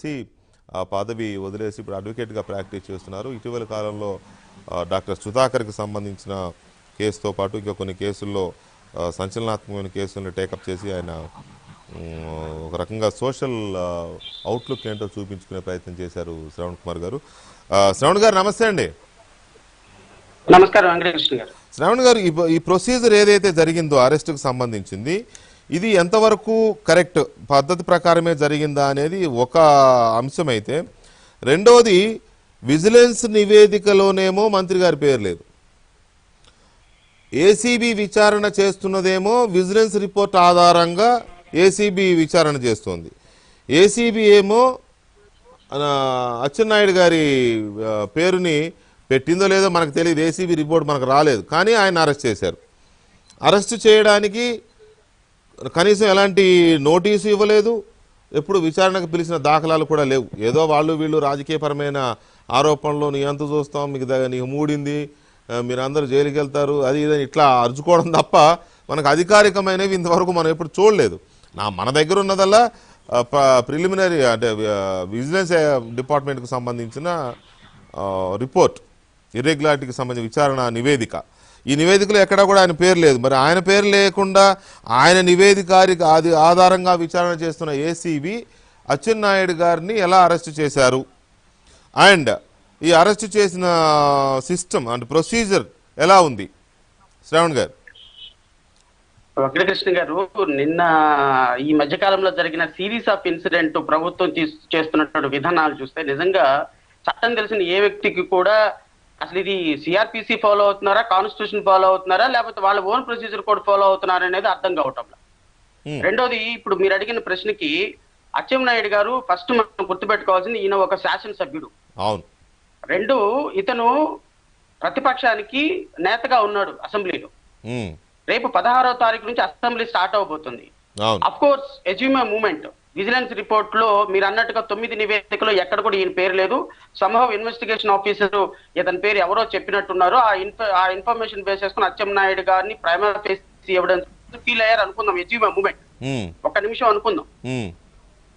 చేసి ఆ పదవి వదిలేసి ఇప్పుడు అడ్వకేట్గా ప్రాక్టీస్ చేస్తున్నారు. ఇటీవల కాలంలో డాక్టర్ సుధాకర్కి సంబంధించిన కేసుతో పాటు ఇంకా కొన్ని కేసుల్లో సంచలనాత్మకమైన కేసులను టేకప్ చేసి ఆయన ఒక రకంగా సోషల్ అవుట్లుక్ ఏంటో చూపించుకునే ప్రయత్నం చేశారు శ్రవణ్ కుమార్ గారు. శ్రవణ్ గారు నమస్తే అండి. నమస్కారం వెంకటకృష్ణ గారు. శ్రవణ్ గారు, ఈ ప్రొసీజర్ ఏదైతే జరిగిందో అరెస్ట్కి సంబంధించింది, ఇది ఎంతవరకు కరెక్ట్, పద్ధతి ప్రకారమే జరిగిందా అనేది ఒక అంశం అయితే, రెండోది విజిలెన్స్ నివేదికలోనేమో మంత్రి గారి పేరు లేదు, ఏసీబీ విచారణ చేస్తున్నదేమో విజిలెన్స్ రిపోర్ట్ ఆధారంగా ఏసీబీ విచారణ చేస్తోంది. ఏసీబీ ఏమో అచ్చెన్నాయుడు గారి పేరుని పెట్టిందో లేదో మనకు తెలియదు, ఏసీబీ రిపోర్ట్ మనకు రాలేదు, కానీ ఆయన అరెస్ట్ చేశారు. అరెస్ట్ చేయడానికి కనీసం ఎలాంటి నోటీసు ఇవ్వలేదు, ఎప్పుడు విచారణకు పిలిచిన దాఖలాలు కూడా లేవు. ఏదో వాళ్ళు వీళ్ళు రాజకీయపరమైన ఆరోపణలు, నీ అంత చూస్తాం, మీకు నీకు మూడింది, మీరందరూ జైలుకి వెళ్తారు, అది ఇదని ఇట్లా అరుచుకోవడం తప్ప మనకు అధికారికమైనవి ఇంతవరకు మనం ఎప్పుడు చూడలేదు. మన దగ్గర ఉన్నదల్లా ప్రిలిమినరీ అంటే విజిలెన్స్ డిపార్ట్మెంట్కి సంబంధించిన రిపోర్ట్, ఇర్రెగ్యులారిటీకి సంబంధించిన విచారణ నివేదిక. ఈ నివేదికలో ఎక్కడా కూడా ఆయన పేరు లేదు. మరి ఆయన పేరు లేకుండా ఆయన నివేదికారికి అది ఆధారంగా విచారణ చేస్తున్న ఏసీబీ అచ్చెన్నాయుడు గారిని ఎలా అరెస్ట్ చేశారు, అండ్ ఈ అరెస్ట్ చేసిన సిస్టమ్ అంటే ప్రొసీజర్ ఎలా ఉంది శ్రవణ్ గారు? వెంకటకృష్ణ గారు, నిన్న ఈ మధ్యకాలంలో జరిగిన సిరీస్ ఆఫ్ ఇన్సిడెంట్ ప్రభుత్వం చేస్తున్నటువంటి విధానాలు చూస్తే నిజంగా చట్టం తెలిసిన ఏ వ్యక్తికి కూడా అసలు ఇది సిఆర్పిసి ఫాలో అవుతున్నారా, కాన్స్టిట్యూషన్ ఫాలో అవుతున్నారా, లేకపోతే వాళ్ళ ఓన్ ప్రొసీజర్ కూడా ఫాలో అవుతున్నారా అనేది అర్థం కావటం. రెండోది, ఇప్పుడు మీరు అడిగిన ప్రశ్నకి అచ్చెన్నాయుడు గారు ఫస్ట్ మనం గుర్తుపెట్టుకోవాల్సింది, ఈయన ఒక శాసనసభ్యుడు. రెండు, ఇతను ప్రతిపక్షానికి నేతగా ఉన్నాడు అసెంబ్లీలో. రేపు 16వ తారీఖు నుంచి అసెంబ్లీ స్టార్ట్ అవబోతుంది. Of course assume moment vigilance report లో మీరు అన్నట్టుగా 9 నివేదికలో ఎక్కడ కూడా ఈయన పేరు లేదు. సంభవ్ ఇన్వెస్టిగేషన్ ఆఫీసర్ ఇతని పేరు ఎవరో చెప్పినట్టున్నారు. ఆ ఇన్ఫర్మేషన్ బేస్ చేసుకుని అచ్చెన్నాయుడు గారిని ప్రైమా ఫేసి ఎవిడెన్స్ ఫీల్ అయ్యారు అనుకుందాం, ఎజ్యూమ్ మూమెంట్ ఒక నిమిషం అనుకుందాం.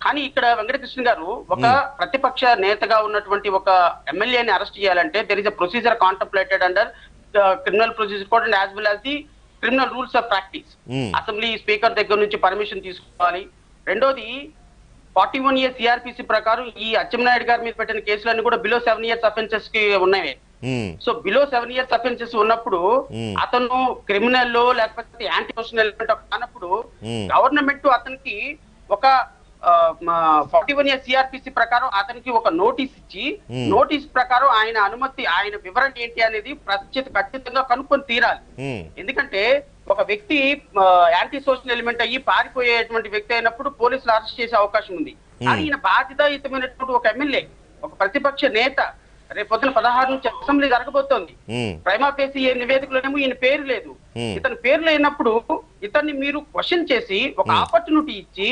కానీ ఇక్కడ వెంకటకృష్ణ గారు ఒక ప్రతిపక్ష నేతగా ఉన్నటువంటి ఒక ఎమ్మెల్యేని అరెస్ట్ చేయాలంటే there is a procedure contemplated under criminal procedure code and as well as the criminal rules of practice. Assembly speaker దగ్గర నుంచి పర్మిషన్ తీసుకోవాలి. రెండోది, 41 years సిఆర్పిసి ప్రకారం ఈ అచ్చెన్నాయుడు గారి మీద పెట్టిన కేసులన్నీ కూడా బిలో 7 years అఫెన్సెస్ కి ఉన్నాయి. సో బిలో 7 years అఫెన్సెస్ ఉన్నప్పుడు అతను క్రిమినల్ లో లేకపోతే యాంటీ సోషల్ ఎలిమెంట్ కానప్పుడు గవర్నమెంట్ అతనికి ఒక 41 years సిఆర్పిసి ప్రకారం అతనికి ఒక నోటీస్ ఇచ్చి, నోటీస్ ప్రకారం ఆయన అనుమతి, ఆయన వివరణ ఏంటి అనేది ఖచ్చితంగా కనుక్కొని తీరాలి. ఎందుకంటే ఒక వ్యక్తి యాంటీ సోషల్ ఎలిమెంట్ అయ్యి పారిపోయేటువంటి వ్యక్తి అయినప్పుడు పోలీసులు అరెస్ట్ చేసే అవకాశం ఉంది. కానీ ఈయన బాధ్యతాయుతమైనటువంటి ఒక ఎమ్మెల్యే, ఒక ప్రతిపక్ష నేత, రేపు పొద్దున 16 నుంచి అసెంబ్లీ జరగబోతోంది. ప్రైమా ఫేసి నివేదికలోనేమో ఈయన పేరు లేదు. ఇతని పేరు లేనప్పుడు ఇతన్ని మీరు క్వశ్చన్ చేసి ఒక ఆపర్చునిటీ ఇచ్చి,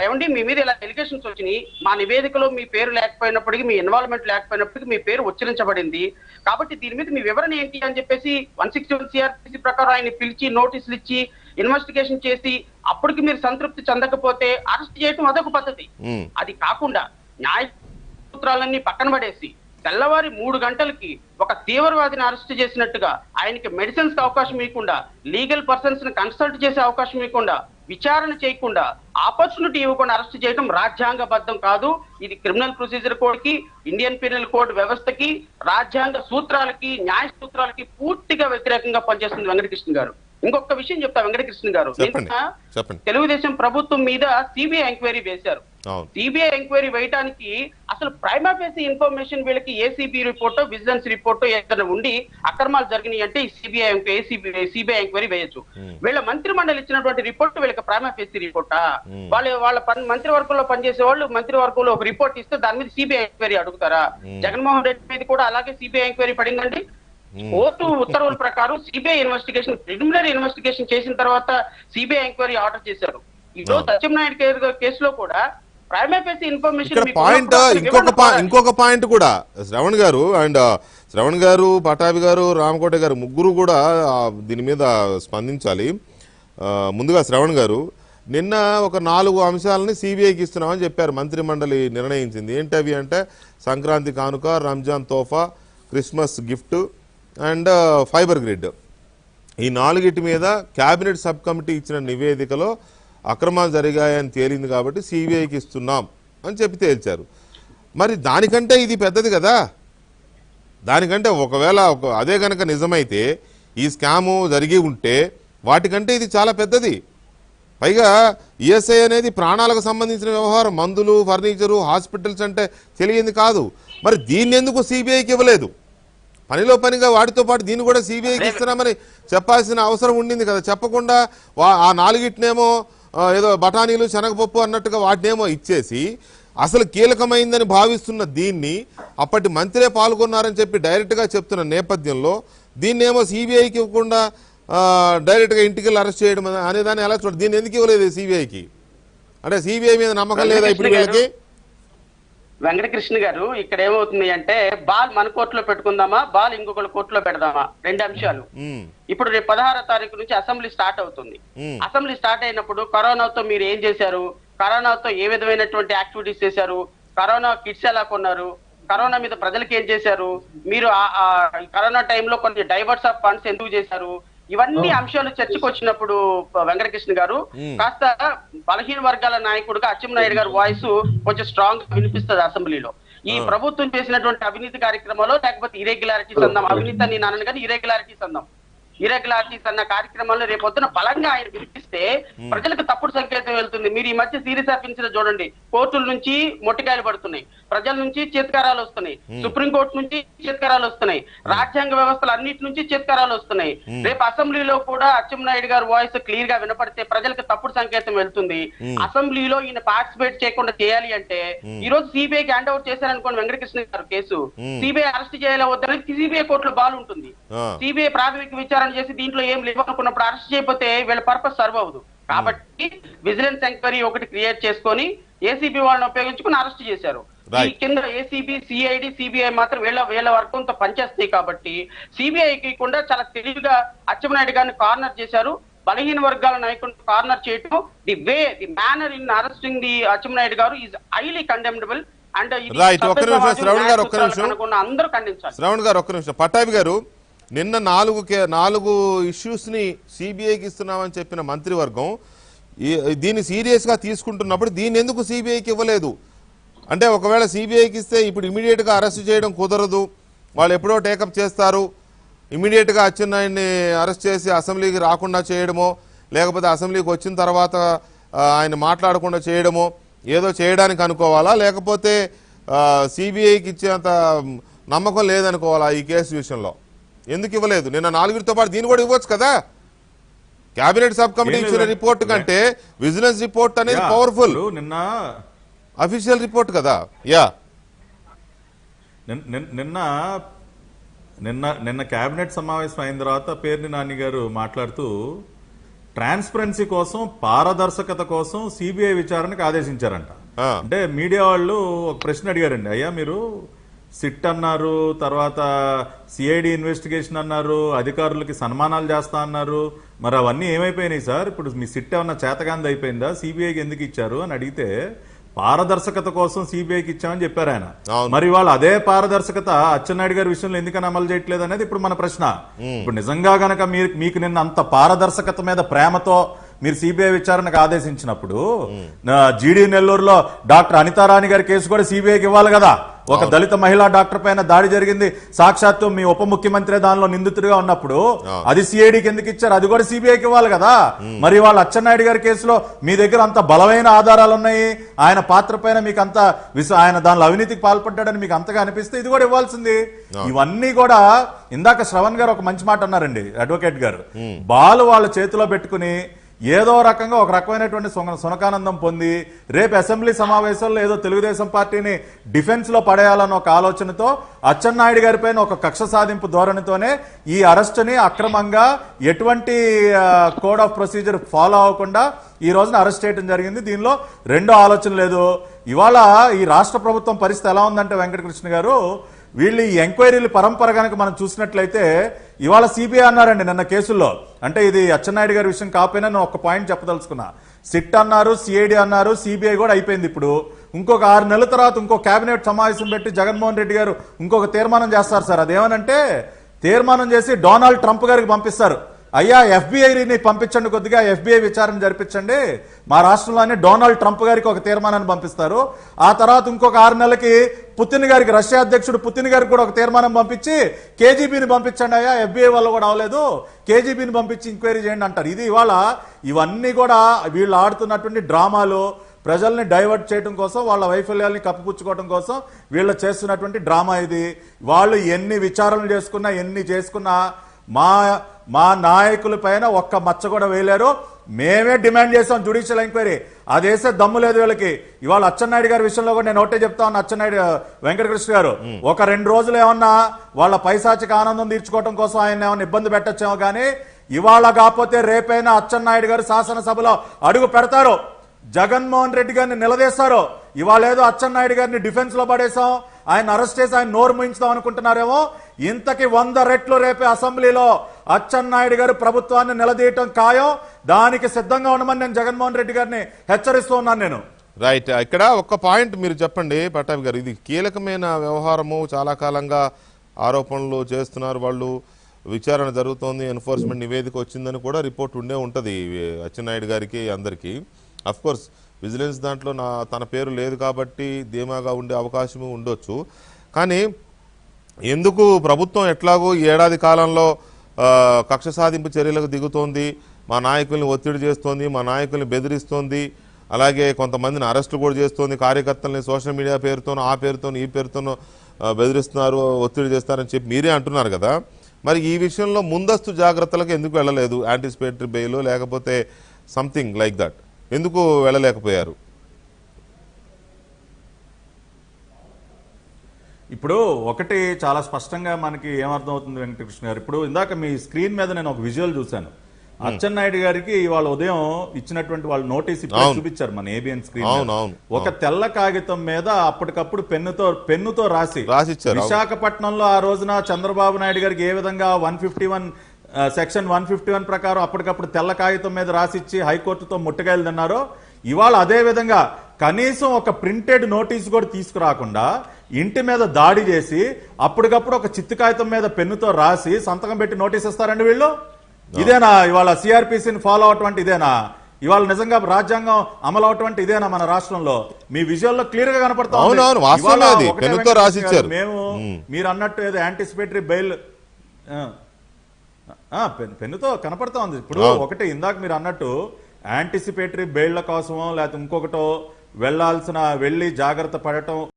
ఏమండి మీ మీద ఇలా ఎలిగేషన్స్ వచ్చినాయి, మా నివేదికలో మీ పేరు లేకపోయినప్పటికీ, మీ ఇన్వాల్వ్మెంట్ లేకపోయినప్పటికీ మీ పేరు ఉచ్చరించబడింది, కాబట్టి దీని మీద మీ వివరణ ఏంటి అని చెప్పేసి 161 సిఆర్పిసి ప్రకారం ఆయన పిలిచి నోటీసులు ఇచ్చి ఇన్వెస్టిగేషన్ చేసి అప్పటికి మీరు సంతృప్తి చెందకపోతే అరెస్ట్ చేయటం అదొక పద్ధతి. అది కాకుండా న్యాయ సూత్రాలన్నీ పక్కన పడేసి తెల్లవారి 3 గంటలకి ఒక తీవ్రవాదిని అరెస్ట్ చేసినట్టుగా ఆయనకి మెడిసిన్స్ కి అవకాశం ఇవ్వకుండా, లీగల్ పర్సన్స్ ని కన్సల్ట్ చేసే అవకాశం ఇవ్వకుండా, విచారణ చేయకుండా, ఆపర్చునిటీ ఇవ్వకుండా అరెస్ట్ చేయడం రాజ్యాంగబద్ధం కాదు. ఇది క్రిమినల్ ప్రొసీజర్ కోడ్ కి, ఇండియన్ పీనల్ కోడ్ వ్యవస్థకి, రాజ్యాంగ సూత్రాలకి, న్యాయ సూత్రాలకి పూర్తిగా వ్యతిరేకంగా పనిచేస్తుంది వెంకటకృష్ణ గారు. ఇంకొక విషయం చెప్తా వెంకటకృష్ణ గారు, తెలుగుదేశం ప్రభుత్వం మీద సిబిఐ ఎంక్వైరీ వేశారు. సిబిఐ ఎంక్వైరీ వేయడానికి అసలు ప్రైమా ఫేసి ఇన్ఫర్మేషన్ వీళ్ళకి ఏసీబీ రిపోర్టో విజిలెన్స్ రిపోర్టో ఏదైనా ఉండి అక్రమాలు జరిగినాయి అంటే సిబిఐ ఎంక్వైరీ వేయొచ్చు. వీళ్ళ మంత్రి మండలి ఇచ్చినటువంటి రిపోర్ట్ వీళ్ళకి ప్రైమా ఫేసి రిపోర్టా? వాళ్ళ మంత్రివర్గంలో పనిచేసే వాళ్ళు మంత్రివర్గంలో ఒక రిపోర్ట్ ఇస్తే దాని మీద సిబిఐ ఎంక్వైరీ అడుగుతారా? జగన్మోహన్ రెడ్డి మీద కూడా అలాగే సిబిఐ ఎంక్వైరీ పడిందండి. కోర్టు ఉత్తర్వుల ప్రకారం సిబిఐ ఇన్వెస్టిగేషన్, ప్రిలిమినరీ ఇన్వెస్టిగేషన్ చేసిన తర్వాత సిబిఐ ఎంక్వైరీ ఆర్డర్ చేశారు. ఈ రోజు అచ్చెన్నాయుడు కేసులో కూడా ప్రైమా ఫేసి ఇన్ఫర్మేషన్ ఇంకొక పాయింట్ కూడా శ్రవణ్ గారు అండ్ శ్రవణ్ గారు, పటాభి గారు, రామకోట గారు ముగ్గురు కూడా దీని మీద స్పందించాలి. ముందుగా శ్రవణ్ గారు, నిన్న ఒక 4 అంశాలని సిబిఐకి ఇస్తున్నామని చెప్పారు. మంత్రి మండలి నిర్ణయించింది. ఏంటవి అంటే సంక్రాంతి కానుక, రంజాన్ తోఫా, Christmas gift and fibre grid. ఈ 4 మీద క్యాబినెట్ సబ్ కమిటీ ఇచ్చిన నివేదికలో అక్రమాలు జరిగాయని తేలింది కాబట్టి సిబిఐకి ఇస్తున్నాం అని చెప్పి తేల్చారు. మరి దానికంటే ఇది పెద్దది కదా. దానికంటే ఒకవేళ అదే కనుక నిజమైతే ఈ స్కాము జరిగి ఉంటే వాటికంటే ఇది చాలా పెద్దది. పైగా ఈఎస్ఐ అనేది ప్రాణాలకు సంబంధించిన వ్యవహారం. మందులు, ఫర్నిచరు, హాస్పిటల్స్ అంటే తెలియంది కాదు. మరి దీన్ని ఎందుకు సిబిఐకి ఇవ్వలేదు? పనిలో పనిగా వాటితో పాటు దీన్ని కూడా సిబిఐకి ఇస్తున్నామని చెప్పాల్సిన అవసరం ఉండింది కదా. చెప్పకుండా ఆ 4 ఏదో బఠానీలు, శనగపప్పు అన్నట్టుగా వాటినేమో ఇచ్చేసి అసలు కీలకమైందని భావిస్తున్న దీన్ని అప్పటి మంత్రే పాల్గొన్నారని చెప్పి డైరెక్ట్గా చెప్తున్న నేపథ్యంలో దీన్నేమో సిబిఐకి ఇవ్వకుండా డైరెక్ట్గా ఇంటికి అరెస్ట్ చేయడం అనేదాన్ని ఎలా చూడండి. దీన్ని ఎందుకు ఇవ్వలేదు సిబిఐకి? అంటే సిబిఐ మీద నమ్మకం లేదా ఇప్పుడు వీళ్ళకి? వెంకటకృష్ణ గారు, ఇక్కడ ఏమవుతుంది అంటే బాల్ మన కోర్టులో పెట్టుకుందామా, బాల్ ఇంకొకటి కోర్టులో పెడదామా, 2 అంశాలు. ఇప్పుడు రేపు 16వ తారీఖు నుంచి అసెంబ్లీ స్టార్ట్ అవుతుంది. అసెంబ్లీ స్టార్ట్ అయినప్పుడు కరోనాతో మీరు ఏం చేశారు, కరోనాతో ఏ విధమైనటువంటి యాక్టివిటీస్ చేశారు, కరోనా కిట్స్ ఎలా కొన్నారు, కరోనా మీద ప్రజలకు ఏం చేశారు, మీరు కరోనా టైంలో కొన్ని డైవర్స్ ఆఫ్ ఫండ్స్ ఎందుకు చేశారు, ఇవన్నీ అంశాలు చర్చకు వచ్చినప్పుడు వెంకటకృష్ణ గారు కాస్త బలహీన వర్గాల నాయకుడుగా అచ్చెన్నాయుడు గారి వాయిస్ కొంచెం స్ట్రాంగ్ గా వినిపిస్తుంది అసెంబ్లీలో. ఈ ప్రభుత్వం చేసినటువంటి అవినీతి కార్యక్రమాల్లో, లేకపోతే ఇరెగ్యులారిటీస్ అందాం, అవినీతి అని నేను అనను కానీ ఇరెగ్యులారిటీస్ అందాం, ఇరెగ్యులారిటీస్ అన్న కార్యక్రమాల్లో రేపొద్దున బలంగా ఆయన వినిపిస్తే ప్రజలకు తప్పుడు సంకేతం వెళ్తుంది. మీరు ఈ మధ్య సిరీస్ ఆఫ్ ఇన్సిడెంట్ చూడండి. కోర్టుల నుంచి మొట్టికాయలు పడుతున్నాయి, ప్రజల నుంచి చేత్కారాలు వస్తున్నాయి, సుప్రీంకోర్టు నుంచి చేత్కారాలు వస్తున్నాయి, రాజ్యాంగ వ్యవస్థలు అన్నిటి నుంచి చేత్కారాలు వస్తున్నాయి. రేపు అసెంబ్లీలో కూడా అచ్చెన్నాయుడు గారి వాయిస్ క్లియర్ గా వినపడితే ప్రజలకు తప్పుడు సంకేతం వెళ్తుంది. అసెంబ్లీలో ఈయన పార్టిసిపేట్ చేయకుండా చేయాలి అంటే ఈ రోజు సిబిఐకి హ్యాండ్ ఓవర్ చేశారనుకోండి వెంకటకృష్ణ గారు కేసు, సిబిఐ అరెస్ట్ చేయాలి వద్దని సిబిఐ కోర్టులో బాల్ ఉంటుంది. సిబిఐ ప్రాథమిక విచారణ చేసి దీంట్లో ఏం లేవనుకున్నప్పుడు అరెస్ట్ చేయకపోతే వీళ్ళ పర్పస్ సర్వ్ అవ్వదు. కాబట్టి విజిలెన్స్ ఎంక్వైరీ ఒకటి క్రియేట్ చేసుకొని ఏసీబీ వాళ్ళని ఉపయోగించుకుని అరెస్ట్ చేశారు. ఈ కింద ఏసీబీ, సిఐడి, సిబిఐ మాత్రం వీళ్ళ వర్గంతో పనిచేస్తాయి. కాబట్టి సిబిఐకి కూడా చాలా తెలివిగా అచ్చెన్నాయుడు గారిని కార్నర్ చేశారు. బలహీన వర్గాల నాయకుడిని కార్నర్ చేయటం, the manner in arresting the Atchannaidu గారు ఈజ్ హైలీ కండెమ్నబుల్. అండ్ అందరూ ఖండించాలి. శ్రవణ్ గారు ఒక్క నిమిషం. పట్టాభి గారు, నిన్న 4 ఇష్యూస్ని సిబిఐకి ఇస్తున్నామని చెప్పిన మంత్రివర్గం దీన్ని సీరియస్గా తీసుకుంటున్నప్పుడు దీన్ని ఎందుకు సిబిఐకి ఇవ్వలేదు? అంటే ఒకవేళ సిబిఐకి ఇస్తే ఇప్పుడు ఇమీడియట్గా అరెస్ట్ చేయడం కుదరదు, వాళ్ళు ఎప్పుడో టేకప్ చేస్తారు. ఇమీడియట్గా అచ్చెన్నాయుడిని అరెస్ట్ చేసి అసెంబ్లీకి రాకుండా చేయడమో, లేకపోతే అసెంబ్లీకి వచ్చిన తర్వాత ఆయన మాట్లాడకుండా చేయడమో ఏదో చేయడానికి అనుకోవాలా, లేకపోతే సిబిఐకి ఇచ్చేంత నమ్మకం లేదనుకోవాలా ఈ కేసు విషయంలో? ఎందుకు ఇవ్వలేదు? నిన్న 4తో పాటు దీన్ని కూడా ఇవ్వచ్చు కదా. క్యాబినెట్ సబ్ కమిటీ ఇచ్చిన రిపోర్ట్ కంటే విజిలెన్స్ రిపోర్ట్ అనేది పవర్ఫుల్, నిన్న అఫీషియల్ రిపోర్ట్ కదా. నిన్న క్యాబినెట్ సమావేశం అయిన తర్వాత పేర్ని నాని గారు మాట్లాడుతూ ట్రాన్స్పరెన్సీ కోసం, పారదర్శకత కోసం సిబిఐ విచారణకు ఆదేశించారంట. అంటే మీడియా వాళ్ళు ఒక ప్రశ్న అడిగారండి, అయ్యా మీరు సిట్ అన్నారు, తర్వాత సిఐడి ఇన్వెస్టిగేషన్ అన్నారు, అధికారులకి సన్మానాలు చేస్తా అన్నారు, మరి అవన్నీ ఏమైపోయినాయి సార్? ఇప్పుడు మీ సిట్ ఏమన్నా చేతగాంది అయిపోయిందా, సిబిఐకి ఎందుకు ఇచ్చారు అని అడిగితే పారదర్శకత కోసం సిబిఐకి ఇచ్చామని చెప్పారు ఆయన. మరి వాళ్ళు అదే పారదర్శకత అచ్చెన్నాయుడు గారి విషయంలో ఎందుకని అమలు చేయట్లేదు అనేది ఇప్పుడు మన ప్రశ్న. ఇప్పుడు నిజంగా గనక మీకు నిన్న అంత పారదర్శకత మీద ప్రేమతో మీరు సిబిఐ విచారణకు ఆదేశించినప్పుడు జీడీ నెల్లూరులో డాక్టర్ అనితారాణి గారి కేసు కూడా సిబిఐకి ఇవ్వాలి కదా. ఒక దళిత మహిళా డాక్టర్ పైన దాడి జరిగింది, సాక్షాత్తు మీ ఉప ముఖ్యమంత్రి దానిలో నిందితుడిగా ఉన్నప్పుడు అది సిఐడికి ఎందుకు ఇచ్చారు? అది కూడా సిబిఐకి ఇవ్వాలి కదా. మరి వాళ్ళు అచ్చెన్నాయుడు గారి కేసులో మీ దగ్గర అంత బలమైన ఆధారాలు ఉన్నాయి, ఆయన పాత్ర పైన మీకు అంత ఆయన దానిలో అవినీతికి పాల్పడ్డాడని మీకు అంతగా అనిపిస్తే ఇది కూడా ఇవ్వాల్సింది. ఇవన్నీ కూడా ఇందాక శ్రవణ్ గారు ఒక మంచి మాట అన్నారండి, అడ్వకేట్ గారు. బాలు వాళ్ళ చేతిలో పెట్టుకుని ఏదో రకంగా ఒక రకమైనటువంటి సునకానందం పొంది రేపు అసెంబ్లీ సమావేశాల్లో ఏదో తెలుగుదేశం పార్టీని డిఫెన్స్ లో పడేయాలన్న ఒక ఆలోచనతో అచ్చెన్నాయుడు గారి పైన ఒక కక్ష సాధింపు ధోరణితోనే ఈ అరెస్టుని అక్రమంగా ఎటువంటి కోడ్ ఆఫ్ ప్రొసీజర్ ఫాలో అవ్వకుండా ఈ రోజున అరెస్ట్ చేయడం జరిగింది. దీనిలో రెండో ఆలోచన లేదు. ఇవాళ ఈ రాష్ట్ర ప్రభుత్వం పరిస్థితి ఎలా ఉందంటే వెంకటకృష్ణ గారు, వీళ్ళు ఈ ఎంక్వైరీలు పరంపర కనుక మనం చూసినట్లయితే ఇవాళ సిబిఐ అన్నారండి నిన్న కేసుల్లో, అంటే ఇది అచ్చెన్నాయుడు గారి విషయం కాకపోయినా నేను ఒక పాయింట్ చెప్పదలుచుకున్నా. సిట్ అన్నారు, సిఐడి అన్నారు, సిబిఐ కూడా అయిపోయింది. ఇప్పుడు ఇంకొక 6 నెలల తర్వాత ఇంకో కేబినెట్ సమావేశం పెట్టి జగన్మోహన్ రెడ్డి గారు ఇంకొక తీర్మానం చేస్తారు సార్. అదేమనంటే తీర్మానం చేసి డొనాల్డ్ ట్రంప్ గారికి పంపిస్తారు. అయ్యా ఎఫ్బిఐని పంపించండి, కొద్దిగా ఎఫ్బిఐ విచారణ జరిపించండి మా రాష్ట్రంలోనే డొనాల్డ్ ట్రంప్ గారికి ఒక తీర్మానాన్ని పంపిస్తారు. ఆ తర్వాత ఇంకొక 6 నెలలకి పుతిన్ గారికి, రష్యా అధ్యక్షుడు పుతిన్ గారికి కూడా ఒక తీర్మానం పంపించి కేజీబీని పంపించండి అయ్యా, ఎఫ్బిఐ వల్ల కూడా అవ్వలేదు, కేజీబీని పంపించి ఎంక్వైరీ చేయండి అంటారు. ఇది ఇవాళ ఇవన్నీ కూడా వీళ్ళు ఆడుతున్నటువంటి డ్రామాలు, ప్రజల్ని డైవర్ట్ చేయడం కోసం, వాళ్ళ వైఫల్యాల్ని కప్పిపుచ్చుకోవడం కోసం వీళ్ళు చేస్తున్నటువంటి డ్రామా ఇది. వాళ్ళు ఎన్ని విచారణలు చేసుకున్నా, ఎన్ని చేసుకున్నా మా నాయకుల పైన ఒక్క మచ్చ కూడా వేయలేరు. మేమే డిమాండ్ చేస్తాం జ్యుడిషియల్ ఎంక్వైరీ. అది వేసే దమ్ము లేదు వీళ్ళకి. ఇవాళ అచ్చెన్నాయుడు గారి విషయంలో కూడా నేను ఒకటే చెప్తా ఉన్నా, అచ్చెన్నాయుడు వెంకటకృష్ణ గారు ఒక 2 రోజులు ఏమన్నా వాళ్ళ పైశాచిక ఆనందం తీర్చుకోవడం కోసం ఆయన ఏమన్నా ఇబ్బంది పెట్టచ్చేమో కానీ ఇవాళ కాకపోతే రేపైనా అచ్చెన్నాయుడు గారు శాసనసభలో అడుగు పెడతారు, జగన్మోహన్ రెడ్డి గారిని నిలదీస్తారు. ఇవాళ ఏదో అచ్చెన్నాయుడు గారిని డిఫెన్స్ లో పడేసాం, ఆయన అరెస్ట్ చేసి ఆయన నోరు ముయించుదాం అనుకుంటున్నారేమో. ఇంతకి 100 రెట్లు రేపే అసెంబ్లీలో అచ్చెన్నాయుడు గారు ప్రభుత్వాన్ని నిలదీయటం ఖాయం. దానికి సిద్ధంగా ఉండమని నేను జగన్మోహన్ రెడ్డి గారిని హెచ్చరిస్తూ ఉన్నాను. నేను రైట్. ఇక్కడ ఒక్క పాయింట్ మీరు చెప్పండి పట్టాభి గారు, ఇది కీలకమైన వ్యవహారము, చాలా కాలంగా ఆరోపణలు చేస్తున్నారు వాళ్ళు, విచారణ జరుగుతోంది, ఎన్ఫోర్స్మెంట్ నివేదిక వచ్చిందని కూడా రిపోర్ట్ ఉండే ఉంటుంది అచ్చెన్నాయుడు గారికి అందరికీ. అఫ్ కోర్స్ విజిలెన్స్ దాంట్లో తన పేరు లేదు కాబట్టి ధీమాగా ఉండే అవకాశం ఉండొచ్చు. కానీ ఎందుకు ప్రభుత్వం ఎట్లాగో ఈ ఏడాది కాలంలో కక్ష సాధింపు చర్యలకు దిగుతోంది, మా నాయకుల్ని ఒత్తిడి చేస్తోంది, మా నాయకుల్ని బెదిరిస్తోంది, అలాగే కొంతమందిని అరెస్టులు కూడా చేస్తోంది, కార్యకర్తల్ని సోషల్ మీడియా పేరుతోనూ ఆ పేరుతోనూ ఈ పేరుతోనూ బెదిరిస్తున్నారు, ఒత్తిడి చేస్తారని చెప్పి మీరే అంటున్నారు కదా. మరి ఈ విషయంలో ముందస్తు జాగ్రత్తలకు ఎందుకు వెళ్ళలేదు? యాంటిసిపేటరీ బెయిల్ లేకపోతే సంథింగ్ లైక్ దట్ ఎందుకు వెళ్ళలేకపోయారు? ఇప్పుడు ఒకటి చాలా స్పష్టంగా మనకి ఏమర్థం అవుతుంది వెంకటకృష్ణ గారు, ఇప్పుడు ఇందాక మీ స్క్రీన్ మీద నేను ఒక విజువల్ చూశాను. అచ్చెన్నాయుడు గారికి ఇవాళ ఉదయం ఇచ్చినటువంటి వాళ్ళు నోటీస్ చూపించారు మన ఏబిఎన్ స్క్రీన్. ఒక తెల్ల కాగితం మీద అప్పటికప్పుడు పెన్నుతో రాసి విశాఖపట్నంలో ఆ రోజున చంద్రబాబు నాయుడు గారికి ఏ విధంగా 151 సెక్షన్ 151 ప్రకారం అప్పటికప్పుడు తెల్ల కాగితం మీద రాసిచ్చి హైకోర్టుతో ముట్టగాయలు తిన్నారో, ఇవాళ అదే విధంగా కనీసం ఒక ప్రింటెడ్ నోటీస్ కూడా తీసుకురాకుండా ఇంటి మీద దాడి చేసి అప్పటికప్పుడు ఒక చిత్తు కాగితం మీద పెన్నుతో రాసి సంతకం పెట్టి నోటీస్ ఇస్తారండి వీళ్ళు. ఇదేనా ఇవాళ సిఆర్పిసిని ఫాలో అవటువంటి? ఇదేనా ఇవాళ నిజంగా రాజ్యాంగం అమలు అవటువంటి? ఇదేనా మన రాష్ట్రంలో? మీ విజువల్లో క్లియర్ గా కనపడతాం. మేము మీరు అన్నట్టు ఏదో యాంటిసిపేటరీ బెయిల్ పెన్నుతో కనపడతా ఉంది. ఇప్పుడు ఒకటి ఇందాక మీరు అన్నట్టు యాంటిసిపేటరీ బెయిళ్ల కోసమో లేకపోతే ఇంకొకటో వెళ్ళి జాగ్రత్త పడటం